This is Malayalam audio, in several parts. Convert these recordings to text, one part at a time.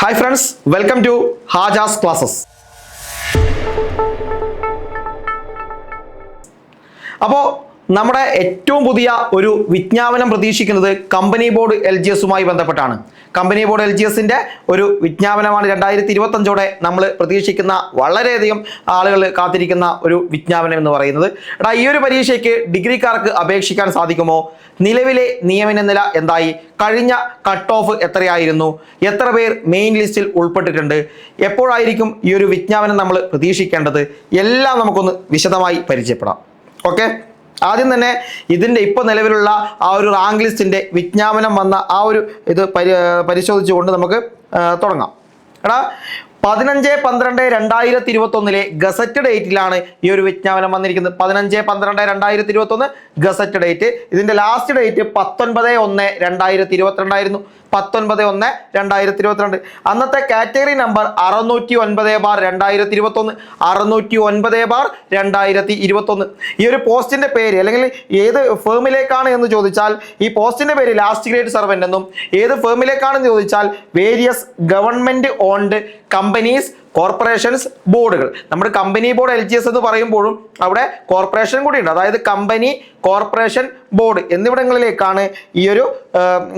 Hi friends, welcome to Hajas Classes. അപ്പോൾ നമ്മുടെ ഏറ്റവും പുതിയ ഒരു വിജ്ഞാപനം പ്രതീക്ഷിക്കുന്നത് കമ്പനി ബോർഡ് LGSുമായി ബന്ധപ്പെട്ടാണ്. കമ്പനി ബോർഡ് LGSന്റെ ഒരു വിജ്ഞാപനമാണ് 2025ഓടെ നമ്മൾ പ്രതീക്ഷിക്കുന്ന വളരെയധികം ആളുകൾ കാത്തിരിക്കുന്ന ഒരു വിജ്ഞാപനം എന്ന് പറയുന്നത്. ഈ ഒരു പരീക്ഷയ്ക്ക് ഡിഗ്രിക്കാർക്ക് അപേക്ഷിക്കാൻ സാധിക്കുമോ? നിലവിലെ നിയമന നില എന്തായി? കഴിഞ്ഞ കട്ട് ഓഫ് എത്രയായിരുന്നു? എത്ര പേർ മെയിൻ ലിസ്റ്റിൽ ഉൾപ്പെട്ടിട്ടുണ്ട്? എപ്പോഴായിരിക്കും ഈ ഒരു വിജ്ഞാപനം നമ്മൾ പ്രതീക്ഷിക്കേണ്ടത്? എല്ലാം നമുക്കൊന്ന് വിശദമായി പരിചയപ്പെടാം. ഓക്കെ, ആദ്യം തന്നെ ഇതിൻ്റെ ഇപ്പോൾ നിലവിലുള്ള ആ ഒരു റാങ്ക് ലിസ്റ്റിൻ്റെ വിജ്ഞാപനം വന്ന ആ ഒരു ഇത് പരിശോധിച്ചുകൊണ്ട് നമുക്ക് തുടങ്ങാം. 15/12/2021 ഗസറ്റ് ഡേറ്റിലാണ് ഈ ഒരു വിജ്ഞാപനം വന്നിരിക്കുന്നത്. 15/12/2021 ഗസറ്റ് ഡേറ്റ്. ഇതിൻ്റെ ലാസ്റ്റ് ഡേറ്റ് 19/1/2022 ആയിരുന്നു. 19/1/2022. അന്നത്തെ കാറ്റഗറി നമ്പർ 609/2021. 609/2021. ഈ ഒരു പോസ്റ്റിന്റെ പേര് അല്ലെങ്കിൽ ഏത് ഫേമിലേക്കാണ് എന്ന് ചോദിച്ചാൽ ഈ പോസ്റ്റിന്റെ പേര് ലാസ്റ്റ് ഗ്രേഡ് സർവന്റ് എന്നും, ഏത് ഫേമിലേക്കാണെന്ന് ചോദിച്ചാൽ various government owned companies, corporations, ബോർഡുകൾ. നമ്മുടെ കമ്പനി ബോർഡ് LGS എന്ന് പറയുമ്പോഴും അവിടെ കോർപ്പറേഷൻ കൂടിയുണ്ട്. അതായത് കമ്പനി, കോർപ്പറേഷൻ, ബോർഡ് എന്നിവിടങ്ങളിലേക്കാണ് ഈ ഒരു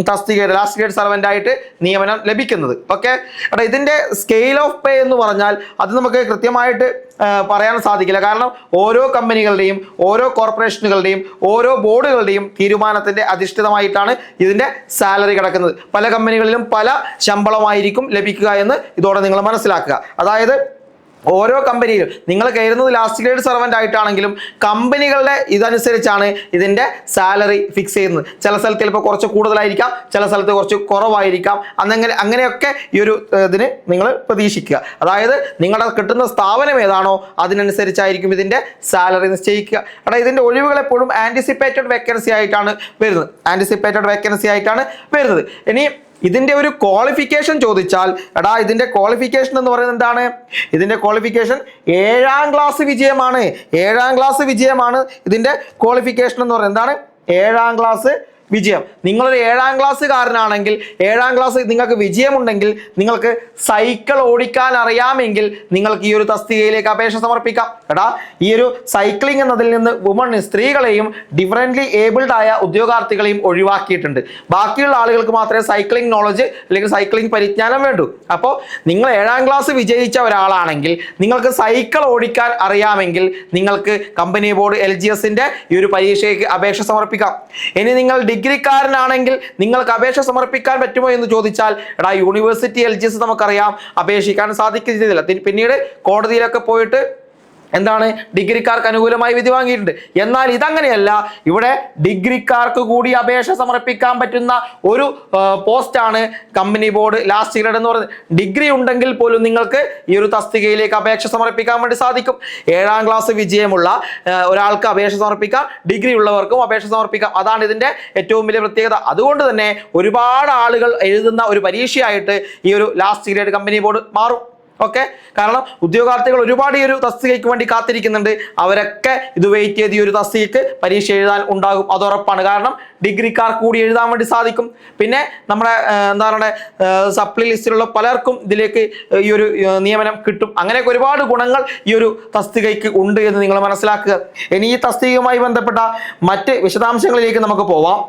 തസ്തികയുടെ ലാസ്റ്റ് ഗ്രേഡ് സർവൻ്റ് ആയിട്ട് നിയമനം ലഭിക്കുന്നത്. ഓക്കെ, ഇതിൻ്റെ സ്കെയിൽ ഓഫ് പേ എന്ന് പറഞ്ഞാൽ അത് നമുക്ക് കൃത്യമായിട്ട് പറയാൻ സാധിക്കില്ല. കാരണം ഓരോ കമ്പനികളുടെയും, ഓരോ കോർപ്പറേഷനുകളുടെയും, ഓരോ ബോർഡുകളുടെയും തീരുമാനത്തിൻ്റെ അധിഷ്ഠിതമായിട്ടാണ് ഇതിൻ്റെ സാലറി കിടക്കുന്നത്. പല കമ്പനികളിലും പല ശമ്പളമായിരിക്കും ലഭിക്കുക എന്ന് ഇതോടെ നിങ്ങൾ മനസ്സിലാക്കുക. അതായത് ഓരോ കമ്പനിയിലും നിങ്ങൾ കയറുന്നത് ലാസ്റ്റ് ഗ്രേഡ് സർവൻ്റ് ആയിട്ടാണെങ്കിലും കമ്പനികളുടെ ഇതനുസരിച്ചാണ് ഇതിൻ്റെ സാലറി ഫിക്സ് ചെയ്യുന്നത്. ചില സ്ഥലത്ത് ചിലപ്പോൾ കുറച്ച് കൂടുതലായിരിക്കാം, ചില സ്ഥലത്ത് കുറച്ച് കുറവായിരിക്കാം. അങ്ങനെയൊക്കെ ഈ ഒരു ഇതിന് നിങ്ങൾ പ്രതീക്ഷിക്കുക. അതായത് നിങ്ങളുടെ കിട്ടുന്ന സ്ഥാപനം ഏതാണോ അതിനനുസരിച്ചായിരിക്കും ഇതിൻ്റെ സാലറി നിശ്ചയിക്കുക. ഇതിൻ്റെ ഒഴിവുകൾ എപ്പോഴും ആൻറ്റിസിപ്പേറ്റഡ് വേക്കൻസി ആയിട്ടാണ് വരുന്നത്. ഇനി ഇതിൻ്റെ ഒരു ക്വാളിഫിക്കേഷൻ ചോദിച്ചാൽ ഇതിൻ്റെ ക്വാളിഫിക്കേഷൻ എന്ന് പറയുന്നത് എന്താണ്? ഇതിൻ്റെ ക്വാളിഫിക്കേഷൻ 7ാം ക്ലാസ് വിജയമാണ്. 7ാം ക്ലാസ് വിജയമാണ് ഇതിൻ്റെ ക്വാളിഫിക്കേഷൻ എന്ന് പറയുന്നത്. എന്താണ്? 7ാം ക്ലാസ് വിജയം. നിങ്ങളൊരു 7ാം ക്ലാസ്സുകാരനാണെങ്കിൽ, 7ാം ക്ലാസ് നിങ്ങൾക്ക് വിജയമുണ്ടെങ്കിൽ, നിങ്ങൾക്ക് സൈക്കിൾ ഓടിക്കാൻ അറിയാമെങ്കിൽ നിങ്ങൾക്ക് ഈ ഒരു തസ്തികയിലേക്ക് അപേക്ഷ സമർപ്പിക്കാം. ഈ ഒരു സൈക്ലിംഗ് എന്നതിൽ നിന്ന് സ്ത്രീകളെയും ഡിഫറൻ്റ്ലി ഏബിൾഡ് ആയ ഉദ്യോഗാർത്ഥികളെയും ഒഴിവാക്കിയിട്ടുണ്ട്. ബാക്കിയുള്ള ആളുകൾക്ക് മാത്രമേ സൈക്ലിംഗ് നോളജ് അല്ലെങ്കിൽ സൈക്ലിംഗ് പരിജ്ഞാനം വേണ്ടൂ. അപ്പോൾ നിങ്ങൾ 7ാം ക്ലാസ് വിജയിച്ച ഒരാളാണെങ്കിൽ, നിങ്ങൾക്ക് സൈക്കിൾ ഓടിക്കാൻ അറിയാമെങ്കിൽ നിങ്ങൾക്ക് കമ്പനി ബോർഡ് LGSന്റെ ഈ ഒരു പരീക്ഷയ്ക്ക് അപേക്ഷ സമർപ്പിക്കാം. ഇനി നിങ്ങൾ ഡിഗ്രിക്കാരനാണെങ്കിൽ നിങ്ങൾക്ക് അപേക്ഷ സമർപ്പിക്കാൻ പറ്റുമോ എന്ന് ചോദിച്ചാൽ യൂണിവേഴ്സിറ്റി LGS നമുക്കറിയാം അപേക്ഷിക്കാൻ സാധിക്കുന്നില്ല. പിന്നീട് കോടതിയിലൊക്കെ പോയിട്ട് എന്താണ് ഡിഗ്രിക്കാർക്ക് അനുകൂലമായി വിധി വാങ്ങിയിട്ടുണ്ട്. എന്നാൽ ഇതങ്ങനെയല്ല. ഇവിടെ ഡിഗ്രിക്കാർക്ക് കൂടി അപേക്ഷ സമർപ്പിക്കാൻ പറ്റുന്ന ഒരു പോസ്റ്റാണ് കമ്പനി ബോർഡ് ലാസ്റ്റ് ഗ്രേഡ് എന്ന് പറയുന്നത്. ഡിഗ്രി ഉണ്ടെങ്കിൽ പോലും നിങ്ങൾക്ക് ഈ ഒരു തസ്തികയിലേക്ക് അപേക്ഷ സമർപ്പിക്കാൻ വേണ്ടി സാധിക്കും. 7ാം ക്ലാസ് വിജയമുള്ള ഒരാൾക്ക് അപേക്ഷ സമർപ്പിക്കാം, ഡിഗ്രി ഉള്ളവർക്കും അപേക്ഷ സമർപ്പിക്കാം. അതാണ് ഇതിൻ്റെ ഏറ്റവും വലിയ പ്രത്യേകത. അതുകൊണ്ട് തന്നെ ഒരുപാട് ആളുകൾ എഴുതുന്ന ഒരു പരീക്ഷയായിട്ട് ഈ ഒരു ലാസ്റ്റ് ഗ്രേഡ് കമ്പനി ബോർഡ് മാറും. ഓക്കെ, കാരണം ഉദ്യോഗാർത്ഥികൾ ഒരുപാട് ഈ ഒരു തസ്തികയ്ക്ക് വേണ്ടി കാത്തിരിക്കുന്നുണ്ട്. അവരൊക്കെ ഇത് വെയിറ്റ് ചെയ്ത് ഈ ഒരു തസ്തികയ്ക്ക് പരീക്ഷ എഴുതാൻ ഉണ്ടാകും, അത് ഉറപ്പാണ്. കാരണം ഡിഗ്രിക്കാർക്ക് കൂടി എഴുതാൻ വേണ്ടി സാധിക്കും. പിന്നെ നമ്മുടെ എന്താണ് സപ്ലി ലിസ്റ്റിലുള്ള പലർക്കും ഇതിലേക്ക് ഈ ഒരു നിയമനം കിട്ടും. അങ്ങനെയൊക്കെ ഒരുപാട് ഗുണങ്ങൾ ഈ ഒരു തസ്തികയ്ക്ക് ഉണ്ട് എന്ന് നിങ്ങൾ മനസ്സിലാക്കുക. ഇനി ഈ തസ്തികയുമായി ബന്ധപ്പെട്ട മറ്റ് വിശദാംശങ്ങളിലേക്ക് നമുക്ക് പോവാം.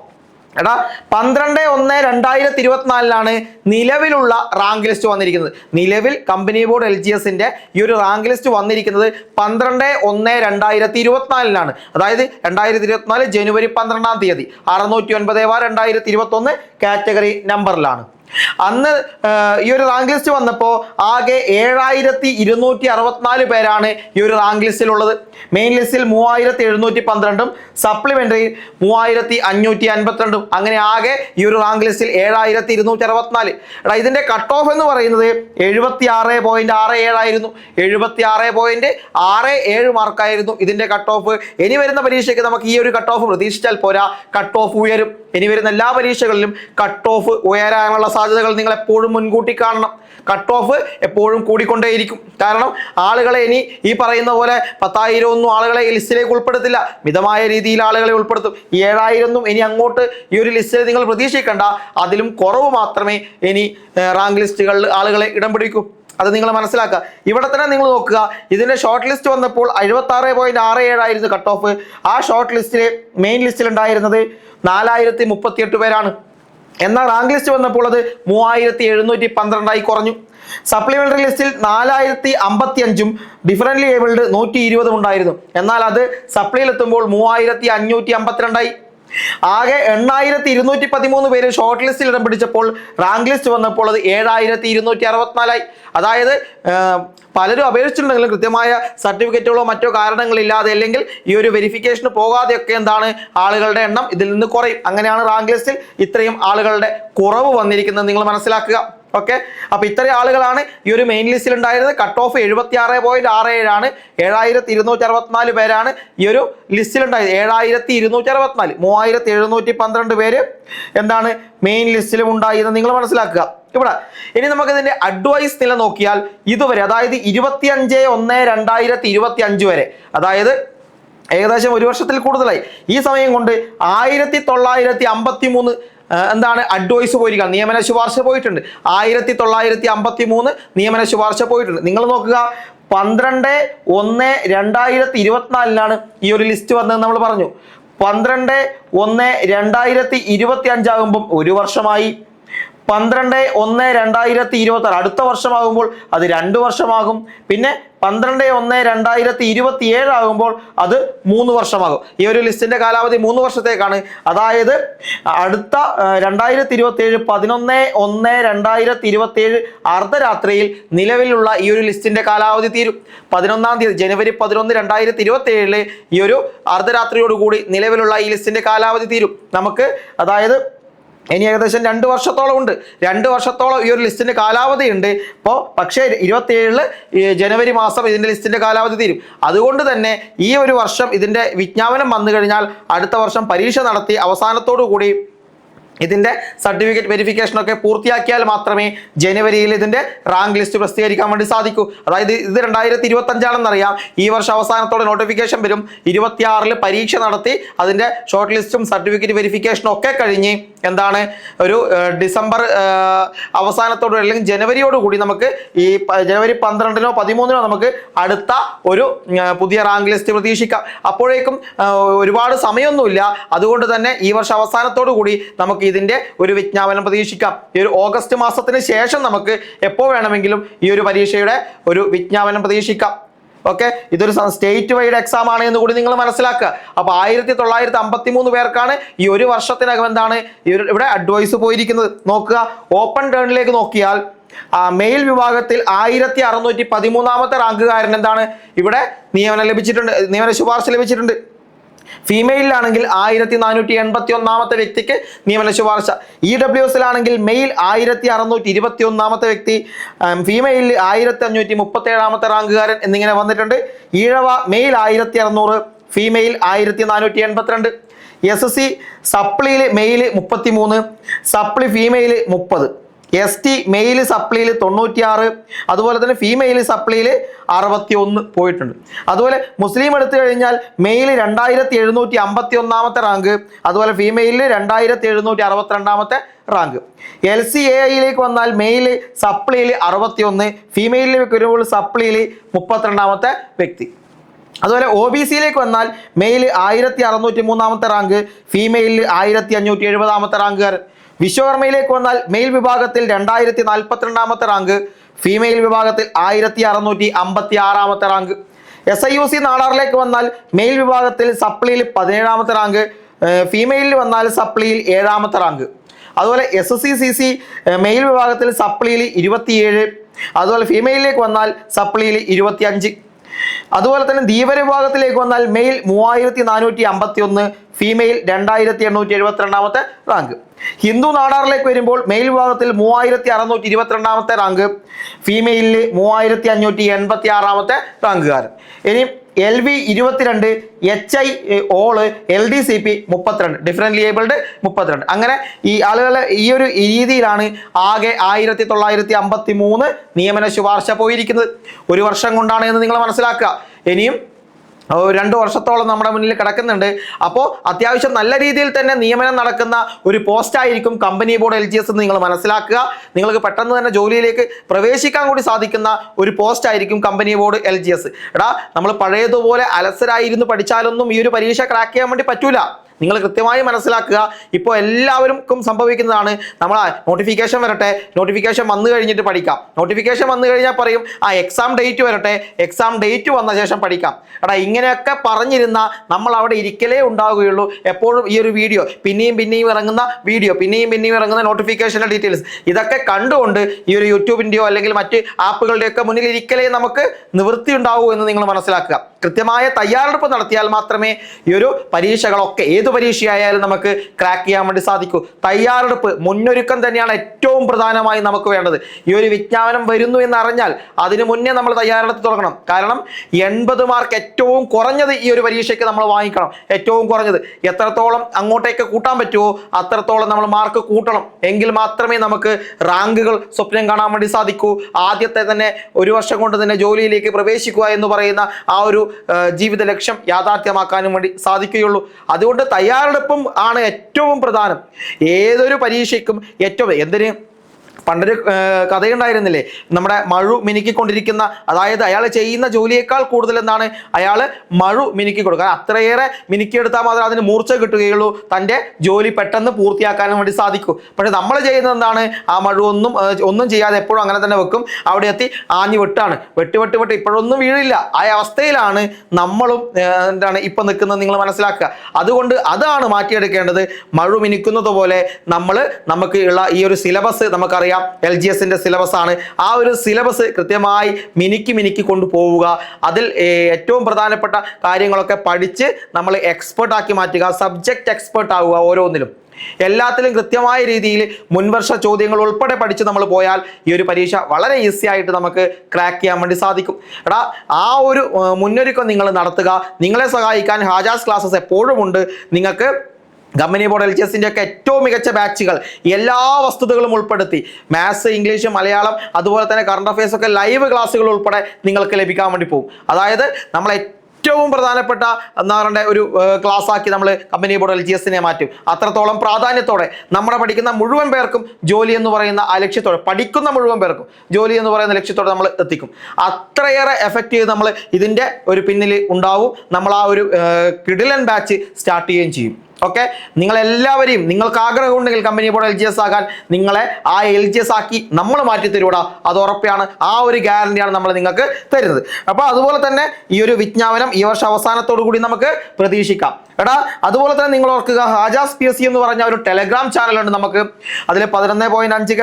12/1/2024 നിലവിലുള്ള റാങ്ക് ലിസ്റ്റ് വന്നിരിക്കുന്നത്. നിലവിൽ കമ്പനി ബോർഡ് LGSന്റെ ഈ ഒരു റാങ്ക് ലിസ്റ്റ് വന്നിരിക്കുന്നത് 12/1/2024. അതായത് 2024 ജനുവരി 12-ാം തീയതി 609/2021 കാറ്റഗറി നമ്പറിലാണ്. അന്ന് ഈ ഒരു റാങ്ക് ലിസ്റ്റ് വന്നപ്പോൾ ആകെ 7264 പേരാണ് ഈ ഒരു റാങ്ക് ലിസ്റ്റിലുള്ളത്. മെയിൻ ലിസ്റ്റിൽ 3712, സപ്ലിമെന്ററി 3552. അങ്ങനെ ആകെ ഈ ഒരു റാങ്ക് ലിസ്റ്റിൽ 7264. ഇതിന്റെ കട്ട് ഓഫ് എന്ന് പറയുന്നത് 76.67 ആയിരുന്നു. 76.67 മാർക്കായിരുന്നു ഇതിന്റെ കട്ട് ഓഫ്. ഇനി വരുന്ന പരീക്ഷയ്ക്ക് നമുക്ക് ഈ ഒരു കട്ട് ഓഫ് പ്രതീക്ഷിച്ചാൽ പോരാ, കട്ട് ഓഫ് ഉയരും. ഇനി വരുന്ന എല്ലാ പരീക്ഷകളിലും കട്ട് ഓഫ് ഉയരാനുള്ള സാധ്യതകൾ നിങ്ങൾ എപ്പോഴും മുൻകൂട്ടി കാണണം. കട്ട് ഓഫ് എപ്പോഴും കൂടിക്കൊണ്ടേയിരിക്കും. കാരണം ആളുകളെ ഇനി ഈ പറയുന്ന പോലെ 10,000 ഒന്നും ആളുകളെ ഈ ലിസ്റ്റിലേക്ക് ഉൾപ്പെടുത്തില്ല. മിതമായ രീതിയിൽ ആളുകളെ ഉൾപ്പെടുത്തും. ഈ 7,000 ഒന്നും ഇനി അങ്ങോട്ട് ഈ ഒരു ലിസ്റ്റിൽ നിങ്ങൾ പ്രതീക്ഷിക്കേണ്ട. അതിലും കുറവ് മാത്രമേ ഇനി റാങ്ക് ലിസ്റ്റുകളിൽ ആളുകളെ ഇടം പിടിക്കൂ. അത് നിങ്ങൾ മനസ്സിലാക്കുക. ഇവിടെ തന്നെ നിങ്ങൾ നോക്കുക, ഇതിന്റെ ഷോർട്ട് ലിസ്റ്റ് വന്നപ്പോൾ 76.67 ആയിരുന്നു കട്ട് ഓഫ്. ആ ഷോർട്ട് ലിസ്റ്റിലെ മെയിൻ ലിസ്റ്റിൽ ഉണ്ടായിരുന്നത് 4038 പേരാണ്. എന്നാൽ റാങ്ക് ലിസ്റ്റ് വന്നപ്പോൾ അത് 3712 കുറഞ്ഞു. സപ്ലിമെന്ററി ലിസ്റ്റിൽ 4055 ഡിഫറൻ്റ്ലി ഏബിൾഡ് 120 ഉണ്ടായിരുന്നു. എന്നാൽ അത് സപ്ലിയിൽ എത്തുമ്പോൾ 3552 ആകെ 8213 പേര് ഷോർട്ട് ലിസ്റ്റിൽ ഇടം പിടിച്ചപ്പോൾ റാങ്ക് ലിസ്റ്റ് വന്നപ്പോൾ അത് 7264 അതായത് പലരും അപേക്ഷിച്ചിട്ടുണ്ടെങ്കിലും കൃത്യമായ സർട്ടിഫിക്കറ്റുകളോ മറ്റോ കാരണങ്ങളില്ലാതെ അല്ലെങ്കിൽ ഈ ഒരു വെരിഫിക്കേഷന് പോകാതെയൊക്കെ എന്താണ് ആളുകളുടെ എണ്ണം ഇതിൽ നിന്ന് കുറയും. അങ്ങനെയാണ് റാങ്ക് ലിസ്റ്റിൽ ഇത്രയും ആളുകളുടെ കുറവ് വന്നിരിക്കുന്നത് നിങ്ങൾ മനസ്സിലാക്കുക. ഓക്കെ, അപ്പൊ ഇത്രയും ആളുകളാണ് ഈ ഒരു മെയിൻ ലിസ്റ്റിൽ ഉണ്ടായിരുന്നത്. കട്ട് ഓഫ് 76.67 ആണ്. 7264 പേരാണ് ഈ ഒരു ലിസ്റ്റിൽ ഉണ്ടായത്. 7264 3712 പേര് എന്താണ് മെയിൻ ലിസ്റ്റിലും ഉണ്ടായിരുന്നത് നിങ്ങൾ മനസ്സിലാക്കുക. ഇവിടെ ഇനി നമുക്ക് ഇതിന്റെ അഡ്വൈസ് നില നോക്കിയാൽ ഇതുവരെ അതായത് 25/1/2025 വരെ അതായത് ഏകദേശം ഒരു വർഷത്തിൽ കൂടുതലായി. ഈ സമയം കൊണ്ട് 1953 എന്താണ് അഡ്വൈസ് പോയിരിക്കുക, നിയമന ശുപാർശ പോയിട്ടുണ്ട്. 1953 നിയമന ശുപാർശ പോയിട്ടുണ്ട്. നിങ്ങൾ നോക്കുക, 12/1/2024 ഈ ഒരു ലിസ്റ്റ് വന്നതെന്ന് നമ്മൾ പറഞ്ഞു. 12/1/2025 ആകുമ്പം ഒരു വർഷമായി. 12/1/2026 അടുത്ത വർഷമാകുമ്പോൾ അത് 2 വർഷമാകും. പിന്നെ 12/1/2027 ആകുമ്പോൾ അത് 3 വർഷമാകും. ഈ ഒരു ലിസ്റ്റിന്റെ കാലാവധി 3 വർഷത്തേക്കാണ്. അതായത് അടുത്ത 2027 11/1/2027 അർദ്ധരാത്രിയിൽ നിലവിലുള്ള ഈ ഒരു ലിസ്റ്റിന്റെ കാലാവധി തീരും. 11-ാം തീയതി ജനുവരി 11, 2027 ഈ ഒരു അർദ്ധരാത്രിയോടുകൂടി നിലവിലുള്ള ഈ ലിസ്റ്റിന്റെ കാലാവധി തീരും. നമുക്ക് അതായത് ഇനി ഏകദേശം 2 വർഷത്തോളം ഉണ്ട്. 2 വർഷത്തോളം ഈ ഒരു ലിസ്റ്റിന്റെ കാലാവധി ഉണ്ട്. അപ്പോൾ പക്ഷേ 27 ജനുവരി മാസം ഇതിന്റെ ലിസ്റ്റിന്റെ കാലാവധി തീരും. അതുകൊണ്ട് തന്നെ ഈ ഒരു വർഷം ഇതിന്റെ വിജ്ഞാപനം വന്നു കഴിഞ്ഞാൽ അടുത്ത വർഷം പരീക്ഷ നടത്തി അവസാനത്തോടു കൂടി ഇതിന്റെ സർട്ടിഫിക്കറ്റ് വെരിഫിക്കേഷൻ ഒക്കെ പൂർത്തിയാക്കിയാൽ മാത്രമേ ജനുവരിയിൽ ഇതിന്റെ റാങ്ക് ലിസ്റ്റ് പ്രസിദ്ധീകരിക്കാൻ വേണ്ടി സാധിക്കൂ. അതായത് ഇത് 2025 ആണെന്നറിയാം. ഈ വർഷം അവസാനത്തോടെ നോട്ടിഫിക്കേഷൻ വരും. 26 പരീക്ഷ നടത്തി അതിന്റെ ഷോർട്ട് ലിസ്റ്റും സർട്ടിഫിക്കറ്റ് വെരിഫിക്കേഷനും ഒക്കെ കഴിഞ്ഞ് എന്താണ് ഒരു ഡിസംബർ അവസാനത്തോടെ അല്ലെങ്കിൽ ജനുവരിയോടുകൂടി നമുക്ക് ഈ ജനുവരി 12-നോ 13-നോ നമുക്ക് അടുത്ത ഒരു പുതിയ റാങ്ക് ലിസ്റ്റ് പ്രതീക്ഷിക്കാം. അപ്പോഴേക്കും ഒരുപാട് സമയമൊന്നുമില്ല. അതുകൊണ്ട് തന്നെ ഈ വർഷം അവസാനത്തോടു കൂടി നമുക്ക് ഇതിന്റെ ഒരു വിജ്ഞാപനം പ്രതീക്ഷിക്കാം. ഈ ഒരു ഓഗസ്റ്റ് മാസത്തിന് ശേഷം നമുക്ക് എപ്പോൾ വേണമെങ്കിലും ഈ ഒരു പരീക്ഷയുടെ ഒരു വിജ്ഞാപനം പ്രതീക്ഷിക്കാം. ഓക്കെ, ഇതൊരു സ്റ്റേറ്റ് വൈഡ് എക്സാം ആണ് എന്ന് കൂടി നിങ്ങൾ മനസ്സിലാക്കുക. അപ്പൊ 1953 പേർക്കാണ് ഈ ഒരു വർഷത്തിനകം എന്താണ് ഇവിടെ അഡ്വൈസ് പോയിരിക്കുന്നത്. നോക്കുക, ഓപ്പൺ ടേണിലേക്ക് നോക്കിയാൽ മെയിൽ വിഭാഗത്തിൽ 1613 റാങ്കുകാരൻ എന്താണ് ഇവിടെ നിയമനം ലഭിച്ചിട്ടുണ്ട്, നിയമന ശുപാർശ ലഭിച്ചിട്ടുണ്ട്. ഫീമെയിലാണെങ്കിൽ 1481 വ്യക്തിക്ക് നിയമന ശുപാർശ. EWSലാണെങ്കിൽ മെയിൽ 1621 വ്യക്തി, ഫീമെയിൽ 1537 റാങ്കുകാരൻ എന്നിങ്ങനെ വന്നിട്ടുണ്ട്. Ezhava male 1600, female 1482. SSC സപ്ലിയിൽ മെയിൽ 33, സപ്ലി ഫീമെയിൽ 30. ST മെയിൽ സപ്ലിയിൽ 96, അതുപോലെ തന്നെ ഫീമെയിൽ സപ്ലിയിൽ 61 പോയിട്ടുണ്ട്. അതുപോലെ മുസ്ലിം എടുത്തു കഴിഞ്ഞാൽ മെയിൽ 2751 റാങ്ക്, അതുപോലെ ഫീമെയിൽ 2762 റാങ്ക്. LCAIയിലേക്ക് വന്നാൽ മെയിൽ സപ്ലിയിൽ 61, ഫീമെയിലിലേക്ക് വരുമ്പോൾ സപ്ലിയിൽ 32 വ്യക്തി. അതുപോലെ OBCയിലേക്ക് വന്നാൽ മെയിൽ 1603 റാങ്ക്, ഫീമെയിൽ 1570 റാങ്കുകാരൻ. വിശ്വകർമ്മയിലേക്ക് വന്നാൽ മെയിൽ വിഭാഗത്തിൽ 2042 റാങ്ക്, ഫീമെയിൽ വിഭാഗത്തിൽ 1656 റാങ്ക്. SIUC നാടാറിലേക്ക് വന്നാൽ മെയിൽ വിഭാഗത്തിൽ സപ്ലിയിൽ 17 റാങ്ക്, ഫീമെയിലിൽ വന്നാൽ സപ്ലിയിൽ 7 റാങ്ക്. അതുപോലെ SSCCC മെയിൽ വിഭാഗത്തിൽ സപ്ലിയിൽ 27, അതുപോലെ ഫീമെയിലിലേക്ക് വന്നാൽ സപ്ലിയിൽ 25. അതുപോലെ തന്നെ ധീവര വിഭാഗത്തിലേക്ക് വന്നാൽ മെയിൽ 3451, ഫീമെയിൽ 2872 റാങ്ക്. ഹിന്ദു നാടാറിലേക്ക് വരുമ്പോൾ മെയിൽ വിഭാഗത്തിൽ 3622 റാങ്ക്, ഫീമെയിലിൽ 3586 റാങ്കുകാരൻ. ഇനി LV 22, HI ഓള്, LDCP 32, ഡിഫറൻ്റ്ലി ഏബിൾഡ് 32. അങ്ങനെ ഈ ആളുകൾ ഈ ഒരു രീതിയിലാണ് ആകെ 1953 നിയമന ശുപാർശ പോയിരിക്കുന്നത്. ഒരു വർഷം കൊണ്ടാണ് എന്ന് നിങ്ങൾ മനസ്സിലാക്കുക. ഇനിയും 2 വർഷത്തോളം നമ്മുടെ മുന്നിൽ കിടക്കുന്നുണ്ട്. അപ്പോൾ അത്യാവശ്യം നല്ല രീതിയിൽ തന്നെ നിയമനം നടക്കുന്ന ഒരു പോസ്റ്റ് ആയിരിക്കും കമ്പനി ബോർഡ് LGS എന്ന് നിങ്ങൾ മനസ്സിലാക്കുക. നിങ്ങൾക്ക് പെട്ടെന്ന് തന്നെ ജോലിയിലേക്ക് പ്രവേശിക്കാൻ കൂടി സാധിക്കുന്ന ഒരു പോസ്റ്റ് ആയിരിക്കും കമ്പനി ബോർഡ് LGS. എടാ, നമ്മൾ പഴയതുപോലെ അലസരായിരുന്നു പഠിച്ചാലൊന്നും ഈ ഒരു പരീക്ഷ ക്രാക്ക് ചെയ്യാൻ വേണ്ടി പറ്റൂല. നിങ്ങൾ കൃത്യമായി മനസ്സിലാക്കുക. ഇപ്പോൾ എല്ലാവർക്കും സംഭവിക്കുന്നതാണ്, നമ്മൾ നോട്ടിഫിക്കേഷൻ വരട്ടെ, നോട്ടിഫിക്കേഷൻ വന്നു കഴിഞ്ഞിട്ട് പഠിക്കാം, നോട്ടിഫിക്കേഷൻ വന്നു കഴിഞ്ഞാൽ പറയും എക്സാം ഡേറ്റ് വരട്ടെ, എക്സാം ഡേറ്റ് വന്ന ശേഷം പഠിക്കാം. എടാ, ഇങ്ങനെയൊക്കെ പറഞ്ഞിരുന്ന നമ്മൾ അവിടെ ഇരിക്കലേ ഉണ്ടാവുകയുള്ളൂ. എപ്പോഴും ഈ ഒരു വീഡിയോ പിന്നെയും ഇറങ്ങുന്ന വീഡിയോ, പിന്നെയും ഇറങ്ങുന്ന നോട്ടിഫിക്കേഷൻ്റെ ഡീറ്റെയിൽസ് ഇതൊക്കെ കണ്ടുകൊണ്ട് ഈ ഒരു യൂട്യൂബിൻ്റെയോ അല്ലെങ്കിൽ മറ്റ് ആപ്പുകളുടെയൊക്കെ മുന്നിൽ ഇരിക്കലേ നമുക്ക് നിവൃത്തി ഉണ്ടാവൂ എന്ന് നിങ്ങൾ മനസ്സിലാക്കുക. കൃത്യമായ തയ്യാറെടുപ്പ് നടത്തിയാൽ മാത്രമേ ഈ ഒരു പരീക്ഷകളൊക്കെ, ഏത് പരീക്ഷയായാലും നമുക്ക് ക്രാക്ക് ചെയ്യാൻ വേണ്ടി സാധിക്കൂ. തയ്യാറെടുപ്പ്, മുന്നൊരുക്കം തന്നെയാണ് ഏറ്റവും പ്രധാനമായി നമുക്ക് വേണ്ടത്. ഈ ഒരു വിജ്ഞാപനം വരുന്നു എന്നറിഞ്ഞാൽ അതിന് മുന്നേ നമ്മൾ തയ്യാറെടുപ്പ് തുടങ്ങണം. കാരണം 80 മാർക്ക് ഏറ്റവും കുറഞ്ഞത് ഈ ഒരു പരീക്ഷയ്ക്ക് നമ്മൾ വാങ്ങിക്കണം. ഏറ്റവും കുറഞ്ഞത് എത്രത്തോളം അങ്ങോട്ടേക്ക് കൂട്ടാൻ പറ്റുമോ അത്രത്തോളം നമ്മൾ മാർക്ക് കൂട്ടണം. എങ്കിൽ മാത്രമേ നമുക്ക് റാങ്കുകൾ സ്വപ്നം കാണാൻ വേണ്ടി സാധിക്കൂ. ആദ്യത്തെ തന്നെ 1 വർഷം കൊണ്ട് തന്നെ ജോലിയിലേക്ക് പ്രവേശിക്കുക എന്ന് പറയുന്ന ആ ഒരു ജീവിത ലക്ഷ്യം യാഥാർത്ഥ്യമാക്കാനും വേണ്ടി സാധിക്കുകയുള്ളൂ. അതുകൊണ്ട് തയ്യാറെടുപ്പും ആണ് ഏറ്റവും പ്രധാനം. ഏതൊരു പരീക്ഷയ്ക്കും ഏറ്റവും എന്തിന് പണ്ടൊരു കഥയുണ്ടായിരുന്നില്ലേ, നമ്മുടെ മഴു മിനുക്കിക്കൊണ്ടിരിക്കുന്ന, അതായത് അയാൾ ചെയ്യുന്ന ജോലിയേക്കാൾ കൂടുതൽ എന്താണ് അയാൾ മഴു മിനുക്കി കൊടുക്കുക. അത്രയേറെ മിനുക്കിയെടുത്താൽ മാത്രമേ അതിന് മൂർച്ച കിട്ടുകയുള്ളൂ, തൻ്റെ ജോലി പെട്ടെന്ന് പൂർത്തിയാക്കാനും വേണ്ടി സാധിക്കൂ. പക്ഷെ നമ്മൾ ചെയ്യുന്നത് എന്താണ്, ആ മഴു ഒന്നും ചെയ്യാതെ എപ്പോഴും അങ്ങനെ തന്നെ വെക്കും. അവിടെ എത്തി ആഞ്ഞു വെട്ടാണ്, വെട്ടി ഇപ്പോഴൊന്നും വീഴില്ല. ആ അവസ്ഥയിലാണ് നമ്മളും എന്താണ് ഇപ്പം നിൽക്കുന്നത് നിങ്ങൾ മനസ്സിലാക്കുക. അതുകൊണ്ട് അതാണ് മാറ്റിയെടുക്കേണ്ടത്. മഴു മിനുക്കുന്നത് പോലെ നമുക്ക് ഉള്ള ഈ ഒരു സിലബസ് നമുക്കറിയാം, LGSന്റെ സിലബസ് ആണ്. ആ ഒരു സിലബസ് കൃത്യമായി മിനുക്കി കൊണ്ടുപോവുക. അതിൽ ഏറ്റവും പ്രധാനപ്പെട്ട കാര്യങ്ങളൊക്കെ പഠിച്ച് നമ്മൾ എക്സ്പേർട്ട് ആക്കി മാറ്റുക, സബ്ജക്റ്റ് എക്സ്പേർട്ട് ആവുക. ഓരോന്നിലും എല്ലാത്തിലും കൃത്യമായ രീതിയിൽ മുൻവർഷ ചോദ്യങ്ങൾ ഉൾപ്പെടെ പഠിച്ച് നമ്മൾ പോയാൽ ഈ ഒരു പരീക്ഷ വളരെ ഈസി ആയിട്ട് നമുക്ക് ക്രാക്ക് ചെയ്യാൻ വേണ്ടി സാധിക്കും. എടാ, ആ ഒരു മുന്നൊരുക്കം നിങ്ങൾ നടത്തുക. നിങ്ങളെ സഹായിക്കാൻ ഹാജാസ് ക്ലാസ്സസ് എപ്പോഴും ഉണ്ട്. നിങ്ങൾക്ക് കമ്പനി ബോർഡ് LGSന്റെ ഒക്കെ ഏറ്റവും മികച്ച ബാച്ചുകൾ എല്ലാ വസ്തുതകളും ഉൾപ്പെടുത്തി മാത്സ്, ഇംഗ്ലീഷ്, മലയാളം, അതുപോലെ തന്നെ കറണ്ട് അഫയേഴ്സ് ഒക്കെ ലൈവ് ക്ലാസ്സുകൾ ഉൾപ്പെടെ നിങ്ങൾക്ക് ലഭിക്കാൻ വേണ്ടി പോകും. അതായത് നമ്മൾ ഏറ്റവും പ്രധാനപ്പെട്ട എന്താ പറയണ്ട ഒരു ക്ലാസ് ആക്കി നമ്മൾ കമ്പനി ബോർഡ് LGSനെ മാറ്റും. അത്രത്തോളം പ്രാധാന്യത്തോടെ നമ്മുടെ പഠിക്കുന്ന മുഴുവൻ പേർക്കും ജോലി എന്ന് പറയുന്ന ആ ലക്ഷ്യത്തോടെ, പഠിക്കുന്ന മുഴുവൻ പേർക്കും ജോലി എന്ന് പറയുന്ന ലക്ഷ്യത്തോടെ നമ്മൾ എത്തിക്കും. അത്രയേറെ എഫക്റ്റീവ് നമ്മൾ ഇതിൻ്റെ ഒരു പിന്നിൽ ഉണ്ടാവും. നമ്മൾ ആ ഒരു കിടിലൻ ബാച്ച് സ്റ്റാർട്ട് ചെയ്യുകയും ചെയ്യും. ഓക്കെ, നിങ്ങളെല്ലാവരെയും, നിങ്ങൾക്ക് ആഗ്രഹമുണ്ടെങ്കിൽ കമ്പനി ബോർഡ് LGS ആകാൻ, നിങ്ങളെ ആ LGS ആക്കി നമ്മൾ മാറ്റി തരൂടാ, അത് ഉറപ്പാണ്. ആ ഒരു ഗ്യാരണ്ടിയാണ് നമ്മൾ നിങ്ങൾക്ക് തരുന്നത്. അപ്പോൾ അതുപോലെ തന്നെ ഈ ഒരു വിജ്ഞാപനം ഈ വർഷം അവസാനത്തോടു കൂടി നമുക്ക് പ്രതീക്ഷിക്കാം. എടാ, അതുപോലെ തന്നെ നിങ്ങൾ ഓർക്കുക, ഹാജാസ് PSC എന്ന് പറഞ്ഞ ഒരു ടെലഗ്രാം ചാനലുണ്ട് നമുക്ക്. അതിൽ 11.5K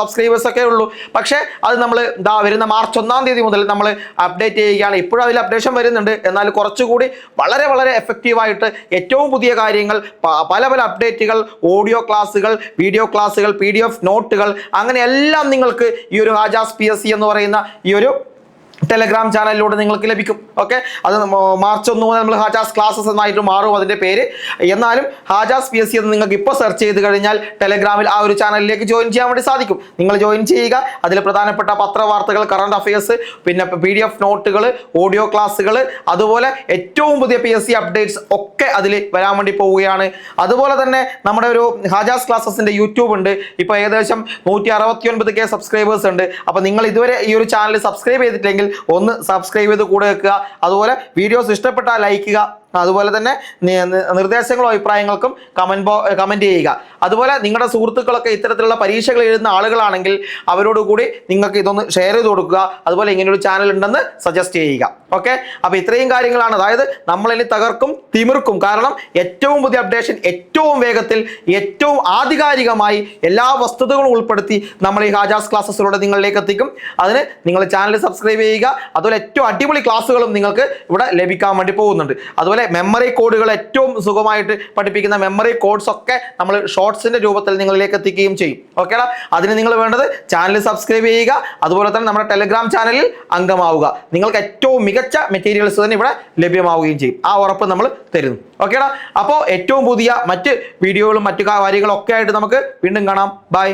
സബ്സ്ക്രൈബേഴ്സ് ഒക്കെ ഉള്ളൂ. പക്ഷേ അത് നമ്മൾ വരുന്ന മാർച്ച് 1-ാം തീയതി മുതൽ നമ്മൾ അപ്ഡേറ്റ് ചെയ്യുകയാണ്. ഇപ്പോഴും അതിൽ അപ്ഡേഷൻ വരുന്നുണ്ട്. എന്നാൽ കുറച്ചുകൂടി വളരെ എഫക്റ്റീവായിട്ട് ഏറ്റവും പുതിയ കാര്യങ്ങൾ, പല അപ്ഡേറ്റുകൾ, ഓഡിയോ ക്ലാസ്സുകൾ, വീഡിയോ ക്ലാസ്സുകൾ, PDF നോട്ടുകൾ, അങ്ങനെ എല്ലാം നിങ്ങൾക്ക് ഈ ഒരു ഹാജാസ് PSC എന്ന് പറയുന്ന ഈ ഒരു ടെലഗ്രാം ചാനലിലൂടെ നിങ്ങൾക്ക് ലഭിക്കും. ഓക്കെ, അത് മാർച്ച് 1 മുതൽ നമ്മൾ ഹാജാസ് ക്ലാസ്സസ് എന്നായിട്ട് മാറും അതിൻ്റെ പേര്. എന്നാലും ഹാജാസ് PSC എന്ന് നിങ്ങൾക്ക് ഇപ്പോൾ സെർച്ച് ചെയ്ത് കഴിഞ്ഞാൽ ടെലഗ്രാമിൽ ആ ഒരു ചാനലിലേക്ക് ജോയിൻ ചെയ്യാൻ വേണ്ടി സാധിക്കും. നിങ്ങൾ ജോയിൻ ചെയ്യുക. അതിൽ പ്രധാനപ്പെട്ട പത്രവാർത്തകൾ, കറണ്ട് അഫയേഴ്സ്, പിന്നെ PDF നോട്ടുകൾ, ഓഡിയോ ക്ലാസ്സുകൾ, അതുപോലെ ഏറ്റവും പുതിയ PSC അപ്ഡേറ്റ്സ് ഒക്കെ അതിൽ വരാൻ വേണ്ടി പോവുകയാണ്. അതുപോലെ തന്നെ നമ്മുടെ ഒരു ഹാജാസ് ക്ലാസ്സസിൻ്റെ യൂട്യൂബ് ഉണ്ട്. ഇപ്പോൾ ഏകദേശം 169K സബ്സ്ക്രൈബേഴ്സ് ഉണ്ട്. അപ്പോൾ നിങ്ങൾ ഇതുവരെ ഈ ഒരു ചാനൽ സബ്സ്ക്രൈബ് ചെയ്തിട്ടില്ലെങ്കിൽ ഒന്ന് സബ്സ്ക്രൈബ് ചെയ്ത് കൂടെ വെക്കുക. അതുപോലെ വീഡിയോസ് ഇഷ്ടപ്പെട്ടാൽ ലൈക്ക് ചെയ്യുക. അതുപോലെ തന്നെ നിർദ്ദേശങ്ങളോ അഭിപ്രായങ്ങൾക്കും കമൻറ്റ് ചെയ്യുക. അതുപോലെ നിങ്ങളുടെ സുഹൃത്തുക്കളൊക്കെ ഇത്തരത്തിലുള്ള പരീക്ഷകൾ എഴുതുന്ന ആളുകളാണെങ്കിൽ അവരോട് കൂടി നിങ്ങൾക്ക് ഇതൊന്ന് ഷെയർ ചെയ്ത് കൊടുക്കുക. അതുപോലെ ഇങ്ങനെയൊരു ചാനൽ ഉണ്ടെന്ന് സജസ്റ്റ് ചെയ്യുക. ഓക്കെ, അപ്പോൾ ഇത്രയും കാര്യങ്ങളാണ്. അതായത് നമ്മളിനി തകർക്കും, തിമിർക്കും. കാരണം ഏറ്റവും പുതിയ അപ്ഡേഷൻ ഏറ്റവും വേഗത്തിൽ, ഏറ്റവും ആധികാരികമായി എല്ലാ വസ്തുതകളും ഉൾപ്പെടുത്തി നമ്മൾ ഈ ഹാജാസ് ക്ലാസ്സസിലൂടെ നിങ്ങളിലേക്ക് എത്തിക്കും. അതിന് നിങ്ങൾ ചാനൽ സബ്സ്ക്രൈബ് ചെയ്യുക. അതുപോലെ ഏറ്റവും അടിപൊളി ക്ലാസ്സുകളും നിങ്ങൾക്ക് ഇവിടെ ലഭിക്കാൻ വേണ്ടി പോകുന്നുണ്ട്. അതുപോലെ അതുപോലെ മെമ്മറി കോഡുകൾ ഏറ്റവും സുഖമായിട്ട് പഠിപ്പിക്കുന്ന മെമ്മറി കോഡ്സ് ഒക്കെ നമ്മൾ ഷോർട്സിന്റെ രൂപത്തിൽ നിങ്ങളിലേക്ക് എത്തിക്കുകയും ചെയ്യും. ഓക്കേടാ, അതിന് നിങ്ങൾ വേണ്ടത് ചാനൽ സബ്സ്ക്രൈബ് ചെയ്യുക, അതുപോലെ തന്നെ നമ്മുടെ ടെലിഗ്രാം ചാനലിൽ അംഗമാവുക. നിങ്ങൾക്ക് ഏറ്റവും മികച്ച മെറ്റീരിയൽസ് തന്നെ ഇവിടെ ലഭ്യമാവുകയും ചെയ്യും. ആ ഉറപ്പ് നമ്മൾ തരുന്നു. ഓക്കേടാ, അപ്പോൾ ഏറ്റവും പുതിയ മറ്റ് വീഡിയോകളും മറ്റു കാര്യങ്ങളും ഒക്കെ ആയിട്ട് നമുക്ക് വീണ്ടും കാണാം. ബൈ.